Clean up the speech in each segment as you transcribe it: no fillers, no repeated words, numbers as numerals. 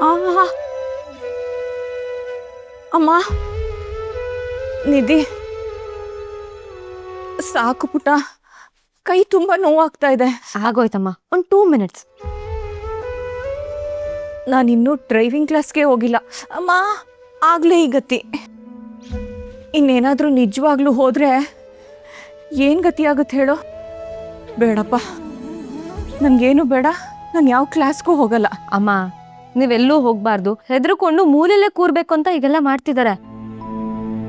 ಅಮ್ಮ ಅಮ್ಮ ನಿಧಿ ಸಾಕು ಪುಟ, ಕೈ ತುಂಬಾ ನೋವಾಗ್ತಾ ಇದೆ. ಆಗೋಯ್ತಮ್ಮ, ಒಂದು 2 ಮಿನಿಟ್ಸ್. ನಾನಿನ್ನೂ ಡ್ರೈವಿಂಗ್ ಕ್ಲಾಸ್ಗೆ ಹೋಗಿಲ್ಲ ಅಮ್ಮ. ಆಗ್ಲೇ ಈ ಗತಿ. ಇನ್ನೇನಾದ್ರೂ ನಿಜವಾಗ್ಲೂ ಹೋದ್ರೆ ಏನ್ ಗತಿ ಆಗುತ್ತೆ ಹೇಳೋ? ಬೇಡಪ್ಪ, ನನ್ಗೇನು ಬೇಡ. ನಾನು ಯಾವ ಕ್ಲಾಸ್ಗೂ ಹೋಗಲ್ಲ. ಅಮ್ಮ, ನೀವೆಲ್ಲೂ ಹೋಗ್ಬಾರ್ದು, ಹೆದರ್ಕೊಂಡು ಮೂಲೆಯಲ್ಲೇ ಕೂರ್ಬೇಕು ಅಂತ ಈಗೆಲ್ಲ ಮಾಡ್ತಿದ್ದಾರೆ.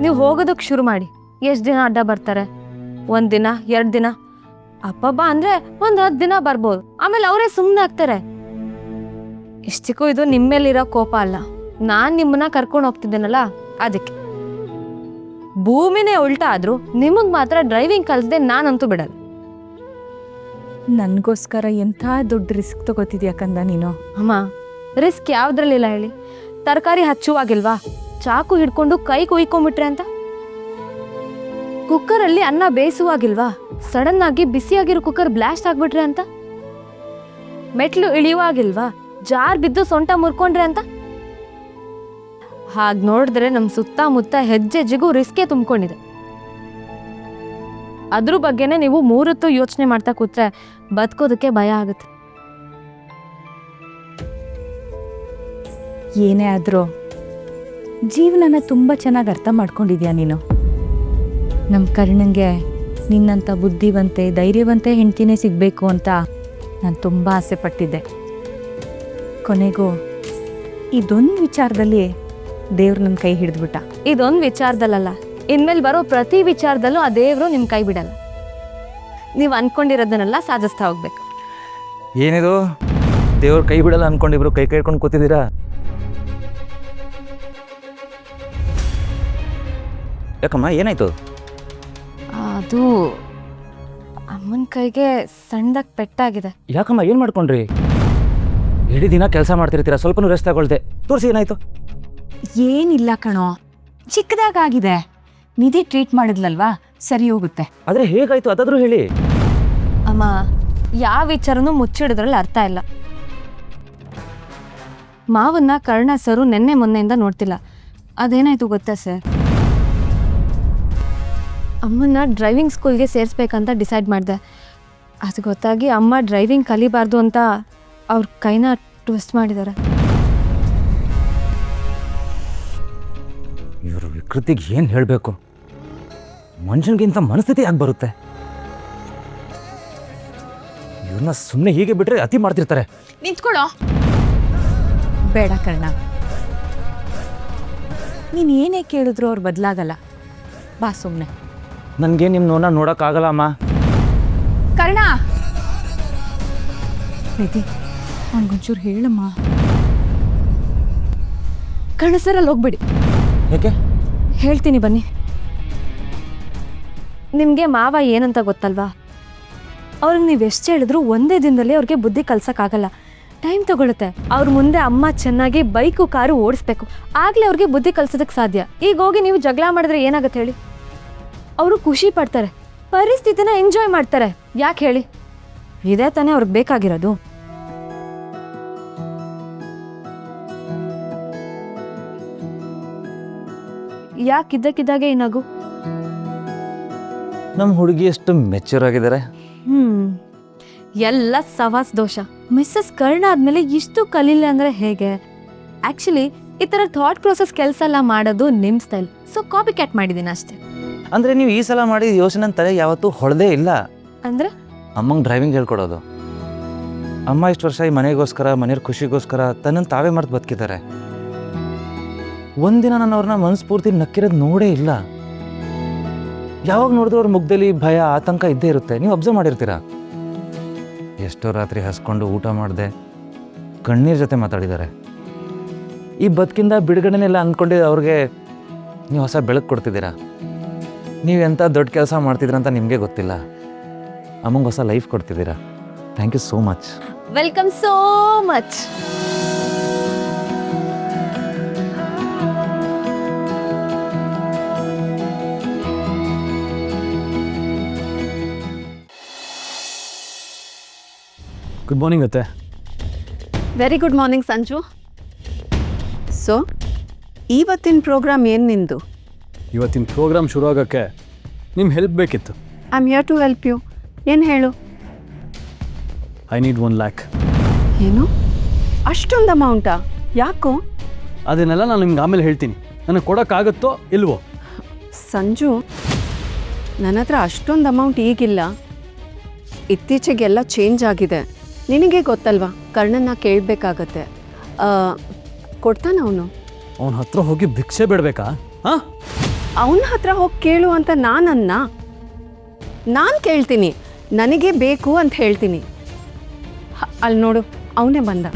ನೀವು ಹೋಗೋದಕ್ಕೆ ಶುರು ಮಾಡಿ. ಎಷ್ಟು ದಿನ ಅಡ್ಡ ಬರ್ತಾರೆ? 1 ದಿನ 2 ದಿನ, ಅಪ್ಪಬ್ಬ ಅಂದ್ರೆ 10 ದಿನ ಬರ್ಬೋದು. ಆಮೇಲೆ ಅವರೇ ಸುಮ್ಮನೆ ಆಗ್ತಾರೆ. ಇಷ್ಟಕ್ಕೂ ಇದು ನಿಮ್ಮೇಲಿರೋ ಕೋಪ ಅಲ್ಲ, ನಾನ್ ನಿಮ್ಮನ್ನ ಕರ್ಕೊಂಡು ಹೋಗ್ತಿದ್ದೇನಲ್ಲ ಅದಕ್ಕೆ. ಭೂಮಿನೇ ಉಲ್ಟಾ ಆದ್ರೂ ನಿಮಗ್ ಮಾತ್ರ ಡ್ರೈವಿಂಗ್ ಕಲಿಸ್ದೆ ನಾನಂತೂ ಬಿಡಲ್ಲ. ನನಗೋಸ್ಕರ ಎಂಥ ದೊಡ್ಡ ರಿಸ್ಕ್ ತಗೋತಿದ್ಯಾ ಕಂದ ನೀನು. ಅಮ್ಮ, ರಿಸ್ಕ್ ಯಾವ್ದ್ರಲ್ಲಿಲ್ಲ ಹೇಳಿ? ತರಕಾರಿ ಹಚ್ಚುವಾಗಿಲ್ವಾ ಚಾಕು ಹಿಡ್ಕೊಂಡು ಕೈ ಕುಯ್ಕೊಂಡ್ಬಿಟ್ರೆ ಅಂತ? ಕುಕ್ಕರಲ್ಲಿ ಅನ್ನ ಬೇಯಿಸುವಾಗಿಲ್ವಾ ಸಡನ್ ಆಗಿ ಬಿಸಿಯಾಗಿರೋ ಕುಕ್ಕರ್ ಬ್ಲಾಸ್ಟ್ ಆಗ್ಬಿಟ್ರೆ ಅಂತ? ಮೆಟ್ಲು ಇಳಿಯುವಾಗಿಲ್ವಾ ಜಾರ್ ಬಿದ್ದು ಸೊಂಟ ಮುರ್ಕೊಂಡ್ರೆ ಅಂತ? ಹಾಗೆ ನೋಡಿದ್ರೆ ನಮ್ಮ ಸುತ್ತಮುತ್ತ ಹೆಜ್ಜೆಜ್ಜೆಗೂ ರಿಸ್ಕೇ ತುಂಬಿಕೊಂಡಿದೆ. ಅದ್ರ ಬಗ್ಗೆನೇ ನೀವು 3 ಹೊತ್ತು ಯೋಚನೆ ಮಾಡ್ತಾ ಕೂತ್ರೆ ಬದುಕೋದಕ್ಕೆ ಭಯ ಆಗುತ್ತೆ. ಏನೇ ಆದ್ರೂ ಜೀವನನ ತುಂಬ ಚೆನ್ನಾಗಿ ಅರ್ಥ ಮಾಡ್ಕೊಂಡಿದ್ಯಾ ನೀನು. ನಮ್ಮ ಕರ್ಣಂಗೆ ನಿನ್ನಂಥ ಬುದ್ಧಿವಂತೆ ಧೈರ್ಯವಂತೆ ಹೆಂಡ್ತಿನೇ ಸಿಗಬೇಕು ಅಂತ ನಾನು ತುಂಬ ಆಸೆ ಪಟ್ಟಿದ್ದೆ. ಕೊನೆಗೂ ಇದೊಂದು ವಿಚಾರದಲ್ಲಿ ದೇವ್ರು ನನ್ನ ಕೈ ಹಿಡಿದ್ಬಿಟ್ಟ. ಇದೊಂದು ವಿಚಾರದಲ್ಲ, ಇನ್ಮೇಲೆ ಬರೋ ಪ್ರತಿ ವಿಚಾರದಲ್ಲೂ ಆ ದೇವರು ನಿಮ್ಮ ಕೈ ಬಿಡಲ್ಲ. ನೀವು ಅನ್ಕೊಂಡಿರೋದನ್ನೆಲ್ಲ ಸಾಧಿಸ್ತಾ ಹೋಗ್ಬೇಕು. ಏನಿದು ದೇವ್ರ ಕೈ ಬಿಡಲ್ಲ ಅನ್ಕೊಂಡಿಬ್ರು ಕೈ ಹಿಡ್ಕೊಂಡು ಕೂತಿದ್ದೀರಾ? ಯಾಕಮ್ಮ, ಏನಾಯ್ತು? ಅದು ಅಮ್ಮನ ಕೈಗೆ ಸಣ್ಣದಾಗಿ ಪೆಟ್ಟಾಗಿದೆ. ಯಾಕಮ್ಮ, ಏನು ಮಾಡ್ಕೊಂಡ್ರಿ? ಇಡೀ ದಿನ ಕೆಲಸ ಮಾಡ್ತಿರ್ತೀರಾ, ಸ್ವಲ್ಪನೂ ರೆಸ್ಟ್ ತಗೊಳ್ದೆ. ತೋರಿಸಿ ಏನಾಯ್ತು? ಏನಿಲ್ಲ ಕಣೋ, ಚಿಕ್ಕದಾಗಿದೆ. ನಿಧಿ ಟ್ರೀಟ್ ಮಾಡಿದ್ಲಲ್ವಾ, ಸರಿ ಹೋಗುತ್ತೆ. ಆದರೆ ಹೇಗಾಯ್ತು ಅದಾದ್ರೂ ಹೇಳಿ. ಅಮ್ಮ, ಯಾವ ವಿಚಾರನೂ ಮುಚ್ಚಿಡೋದ್ರಲ್ಲಿ ಅರ್ಥ ಇಲ್ಲ. ಮಾವನ್ನ ಕರ್ಣ ಸರು ನೆನ್ನೆ ಮೊನ್ನೆಯಿಂದ ನೋಡ್ತಿಲ್ಲ. ಅದೇನಾಯ್ತು ಗೊತ್ತಾ ಸರ್? ಅಮ್ಮನ್ನ ಡ್ರೈವಿಂಗ್ ಸ್ಕೂಲ್ಗೆ ಸೇರಿಸ್ಬೇಕಂತ ಡಿಸೈಡ್ ಮಾಡಿದೆ. ಅದು ಗೊತ್ತಾಗಿ ಅಮ್ಮ ಡ್ರೈವಿಂಗ್ ಕಲಿಬಾರ್ದು ಅಂತ ಅವ್ರ ಕೈನ ಟ್ವಿಸ್ಟ್ ಮಾಡಿದ್ದಾರೆ. ಇವರು ವಿಕೃತಿಗೆ ಏನು ಹೇಳಬೇಕು? ಮನುಷ್ಯನಿಗಿಂತ ಮನಸ್ಥಿತಿ ಯಾಕೆ ಬರುತ್ತೆ? ಇವ್ರನ್ನ ಸುಮ್ಮನೆ ಹೀಗೆ ಬಿಟ್ರೆ ಅತಿ ಮಾಡ್ತಿರ್ತಾರೆ. ನಿಂತ್ಕೊಳ್ಳೋ. ಬೇಡ ಕರ್ಣ, ನೀನು ಏನೇ ಕೇಳಿದ್ರು ಅವ್ರು ಬದಲಾಗಲ್ಲ. ಬಾ ಸುಮ್ಮನೆ. ನನಗೆ ನಿಮ್ಮ ನೋನ ನೋಡೋಕ್ಕಾಗಲ್ಲ ಅಮ್ಮ. ಕರ್ಣ, ನಿಧಿ ಅವನಿಗೊಂಚೂರು ಹೇಳಮ್ಮ. ಕರ್ಣ ಸರ್, ಅಲ್ಲಿ ಹೋಗ್ಬಿಡಿ. ಯಾಕೆ? ಹೇಳ್ತೀನಿ ಬನ್ನಿ. ನಿಮಗೆ ಮಾವ ಏನಂತ ಗೊತ್ತಲ್ವಾ? ಅವ್ರಿಗೆ ನೀವು ಎಷ್ಟು ಹೇಳಿದ್ರು ಒಂದೇ ದಿನದಲ್ಲಿ ಅವ್ರಿಗೆ ಬುದ್ಧಿ ಕಲ್ಸೋಕ್ಕಾಗಲ್ಲ. ಟೈಮ್ ತಗೊಳುತ್ತೆ. ಅವ್ರ ಮುಂದೆ ಅಮ್ಮ ಚೆನ್ನಾಗಿ ಬೈಕು ಕಾರು ಓಡಿಸ್ಬೇಕು, ಆಗಲೇ ಅವ್ರಿಗೆ ಬುದ್ಧಿ ಕಲ್ಸೋದಕ್ಕೆ ಸಾಧ್ಯ. ಈಗ ಹೋಗಿ ನೀವು ಜಗಳ ಮಾಡಿದ್ರೆ ಏನಾಗುತ್ತೆ ಹೇಳಿ? ಅವರು ಖುಷಿ ಪಡ್ತಾರೆ, ಪರಿಸ್ಥಿತಿನ ಎಂಜಾಯ್ ಮಾಡ್ತಾರೆ. ಯಾಕೆ ಹೇಳಿ? ಇದೇ ತಾನೇ ಅವ್ರಿಗೆ ಬೇಕಾಗಿರೋದು. ಯಾಕಿದ್ದಕ್ಕಿದ್ದಾಗೆ ಈ ನಗು? ನಮ್ಮ ಹುಡುಗಿ ಎಷ್ಟು ಮೆಚ್ಯೂರ್ ಆಗಿದ್ದಾರೆ. ಎಲ್ಲ ಸವಾಸ್ ದೋಷ. ಮಿಸ್ಸಸ್ ಕರ್ಣ ಆದ್ಮೇಲೆ ಇಷ್ಟು ಕಲೀಲಿ ಅಂದ್ರೆ ಹೇಗೆ? ಆಕ್ಚುಲಿ ಈ ಥರ ಥಾಟ್ ಪ್ರೊಸೆಸ್ ಕೆಲಸ ಎಲ್ಲ ಮಾಡೋದು ನಿಮ್ಮ ಸ್ಟೈಲ್, ಸೊ ಕಾಪಿ ಕ್ಯಾಟ್ ಮಾಡಿದ್ದೀನಿ ಅಷ್ಟೇ. ಅಂದರೆ ನೀವು ಈ ಸಲ ಮಾಡಿದ ಯೋಚನೆ ತಲೆ ಯಾವತ್ತೂ ಹೊಳದೇ ಇಲ್ಲ. ಅಂದ್ರೆ ಅಮ್ಮಂಗೆ ಡ್ರೈವಿಂಗ್ ಹೇಳ್ಕೊಡೋದು. ಅಮ್ಮ ಇಷ್ಟು ವರ್ಷ ಈ ಮನೆಗೋಸ್ಕರ, ಮನೆಯವ್ರ ಖುಷಿಗೋಸ್ಕರ ತನ್ನನ್ನು ತಾವೇ ಮರೆತು ಬದುಕಿದ್ದಾರೆ. ಒಂದಿನ ನಾನು ಅವ್ರನ್ನ ಮನಸ್ಫೂರ್ತಿ ನಕ್ಕಿರೋದು ನೋಡೇ ಇಲ್ಲ. ಯಾವಾಗ ನೋಡಿದ್ರು ಅವ್ರ ಮುಖದಲ್ಲಿ ಭಯ, ಆತಂಕ ಇದ್ದೇ ಇರುತ್ತೆ. ನೀವು ಅಬ್ಸರ್ವ್ ಮಾಡಿರ್ತೀರಾ. ಎಷ್ಟೋ ರಾತ್ರಿ ಹಸ್ಕೊಂಡು ಊಟ ಮಾಡಿದೆ, ಕಣ್ಣೀರ್ ಜೊತೆ ಮಾತಾಡಿದ್ದಾರೆ. ಈ ಬದುಕಿಂದ ಬಿಡುಗಡೆನೆಲ್ಲ ಅಂದ್ಕೊಂಡಿದ್ದು ಅವ್ರಿಗೆ ನೀವು ಹೊಸ ಬೆಳಕು ಕೊಡ್ತಿದ್ದೀರಾ. ನೀವು ಎಂಥ ದೊಡ್ಡ ಕೆಲಸ ಮಾಡ್ತಿದ್ದೀರಂತ ನಿಮಗೆ ಗೊತ್ತಿಲ್ಲ. ಅಮ್ಮಂಗೆ ಹೊಸ ಲೈಫ್ ಕೊಡ್ತಿದ್ದೀರಾ. Thank you so much. Welcome so much. Good morning ಅತ್ತೆ. Very good morning Sanju. So ಇವತ್ತಿನ ಪ್ರೋಗ್ರಾಮ್ ಏನು ನಿಂದು? ಇವತ್ತಿನ ಪ್ರೋಗ್ರಾಮ್ ಶುರು ಆಗೋಕ್ಕೆ ನಿಮ್ಮ ಹೆಲ್ಪ್ ಬೇಕಿತ್ತು. I am here to help you. ಏನು ಹೇಳು? I need 1 lakh. ಏನು ಅಷ್ಟೊಂದು ಅಮೌಂಟಾ? ಯಾಕೋ? ಅದನ್ನೆಲ್ಲ ನಾನು ನಿಮ್ಗೆ ಆಮೇಲೆ ಹೇಳ್ತೀನಿ. ನನಗೆ ಕೊಡೋಕ್ಕಾಗುತ್ತೋ ಇಲ್ವೋ? ಸಂಜು, ನನ್ನ ಹತ್ರ ಅಷ್ಟೊಂದು ಅಮೌಂಟ್ ಈಗಿಲ್ಲ. ಇತ್ತೀಚೆಗೆಲ್ಲ ಚೇಂಜ್ ಆಗಿದೆ. ನಿನಗೆ ಗೊತ್ತಲ್ವಾ, ಕರ್ಣನ್ನ ಕೇಳಬೇಕಾಗತ್ತೆ. ಕೊಡ್ತಾನ ಅವನು? ಅವನ ಹತ್ರ ಹೋಗಿ ಭಿಕ್ಷೆ ಬಿಡಬೇಕಾ? ಹಾಂ, ಅವನ ಹತ್ರ ಹೋಗಿ ಕೇಳು ಅಂತ ನಾನು ಕೇಳ್ತೀನಿ. ನನಗೆ ಬೇಕು ಅಂತ ಹೇಳ್ತೀನಿ. ಅಲ್ಲಿ ನೋಡು, ಅವನೇ ಬಂದ.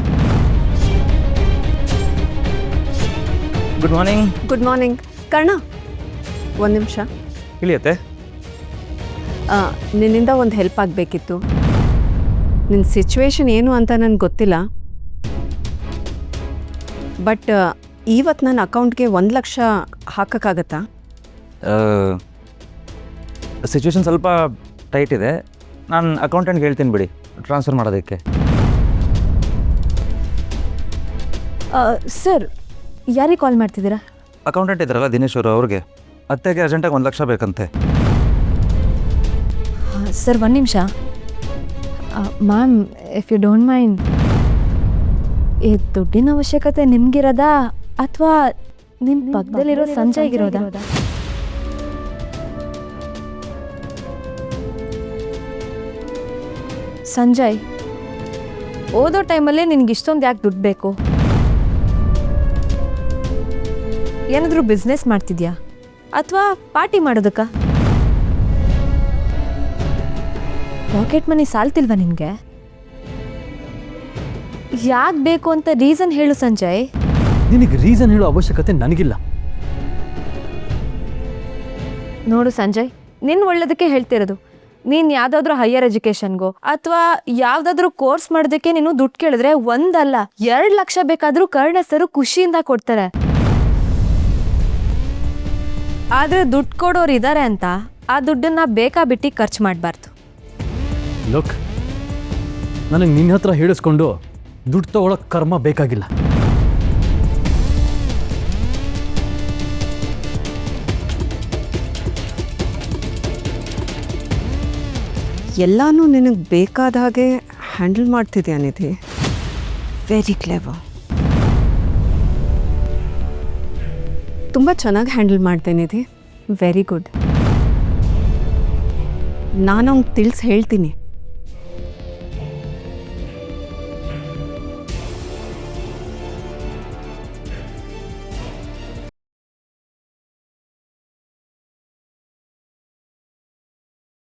Good morning. Good morning. Karna, ಒಂದು ನಿಮಿಷ. ಇಳಿಯತ್ತೆ. ನಿನ್ನಿಂದ ಒಂದು ಹೆಲ್ಪ್ ಆಗಬೇಕಿತ್ತು. ನಿನ್ನ ಸಿಚುವೇಶನ್ ಏನು ಅಂತ ನನಗೆ ಗೊತ್ತಿಲ್ಲ, ಬಟ್ ಇವತ್ತು ನನ್ನ ಅಕೌಂಟ್ಗೆ 1 ಲಕ್ಷ ಹಾಕೋಕ್ಕಾಗತ್ತಾ? ಸಿಚುವೇಶನ್ ಸ್ವಲ್ಪ ಟೈಟ್ ಇದೆ. ನಾನು ಅಕೌಂಟೆಂಟ್ಗೆ ಹೇಳ್ತೀನಿ ಬಿಡಿ ಟ್ರಾನ್ಸ್ಫರ್ ಮಾಡೋದಕ್ಕೆ. ಸರ್, ಯಾರಿಗೆ ಕಾಲ್ ಮಾಡ್ತಿದ್ದೀರಾ? ಅಕೌಂಟೆಂಟ್ ಇದ್ದಾರಲ್ಲ ದಿನೇಶ್ ಅವರು, ಅವ್ರಿಗೆ ಅತ್ತೆಗೆ ಅರ್ಜೆಂಟಾಗಿ 1 ಲಕ್ಷ ಬೇಕಂತೆ. ಸರ್, 1 ನಿಮಿಷ. Ma'am, if you don't mind, ಈ ದುಡ್ಡಿನ ಅವಶ್ಯಕತೆ ನಿಮ್ಗಿರೋದಾ ಅಥವಾ ನಿಮ್ಮ ಪಕ್ಕದಲ್ಲಿರೋ ಸಂಜಯ್ಗಿರೋದಾ? ಸಂಜಯ್, ಓದೋ ಟೈಮಲ್ಲಿ ನಿನ್ಗೆ ಇಷ್ಟೊಂದು ಯಾಕೆ ದುಡ್ಡು ಬೇಕು? ಏನಾದರೂ ಬಿಸ್ನೆಸ್ ಮಾಡ್ತಿದ್ಯಾ ಅಥವಾ ಪಾರ್ಟಿ ಮಾಡೋದಕ್ಕ? ಪಾಕೆಟ್ ಮನಿ ಸಾಲ್ತಿಲ್ವಾ ನಿನಗೆ? ಯಾಕೆ ಬೇಕು ಅಂತ ರೀಸನ್ ಹೇಳು ಸಂಜಯ್. ನಿನಗೆ ರೀಸನ್ ಹೇಳೋ ಅವಶ್ಯಕತೆ ನನಗಿಲ್ಲ. ನೋಡು ಸಂಜಯ್, ನಿನ್ನ ಒಳ್ಳೇದಕ್ಕೆ ಹೇಳ್ತಿರೋದು. ನೀನು ಯಾವುದಾದ್ರೂ ಹೈಯರ್ ಎಜುಕೇಷನ್ಗೋ ಅಥವಾ ಯಾವುದಾದ್ರೂ ಕೋರ್ಸ್ ಮಾಡೋದಕ್ಕೆ ನೀನು ದುಡ್ಡು ಕೇಳಿದ್ರೆ 1 ಅಲ್ಲ 2 ಲಕ್ಷ ಬೇಕಾದರೂ ಕರ್ಣ ಸರು ಖುಷಿಯಿಂದ ಕೊಡ್ತಾರೆ. ಆದರೆ ದುಡ್ಡು ಕೊಡೋರು ಇದ್ದಾರೆ ಅಂತ ಆ ದುಡ್ಡನ್ನು ಬೇಕಾಬಿಟ್ಟು ಖರ್ಚು ಮಾಡಬಾರ್ದು. ಲುಕ್, ನನಗೆ ನಿನ್ನ ಹತ್ರ ಹೇಳಿಸ್ಕೊಂಡು ದುಡ್ಡು ತಗೊಳಕ್ಕೆ ಕರ್ಮ ಬೇಕಾಗಿಲ್ಲ. ಎಲ್ಲನೂ ನಿನಗೆ ಬೇಕಾದ ಹಾಗೆ ಹ್ಯಾಂಡಲ್ ಮಾಡ್ತಿದ್ಯಾ ನಿಧಿ. Very clever. ತುಂಬ ಚೆನ್ನಾಗಿ ಹ್ಯಾಂಡಲ್ ಮಾಡ್ದೆ ನಿಧಿ. Very good. ನಾನು ಅವ್ನಿಗೆ ತಿಳಿಸಿ ಹೇಳ್ತೀನಿ.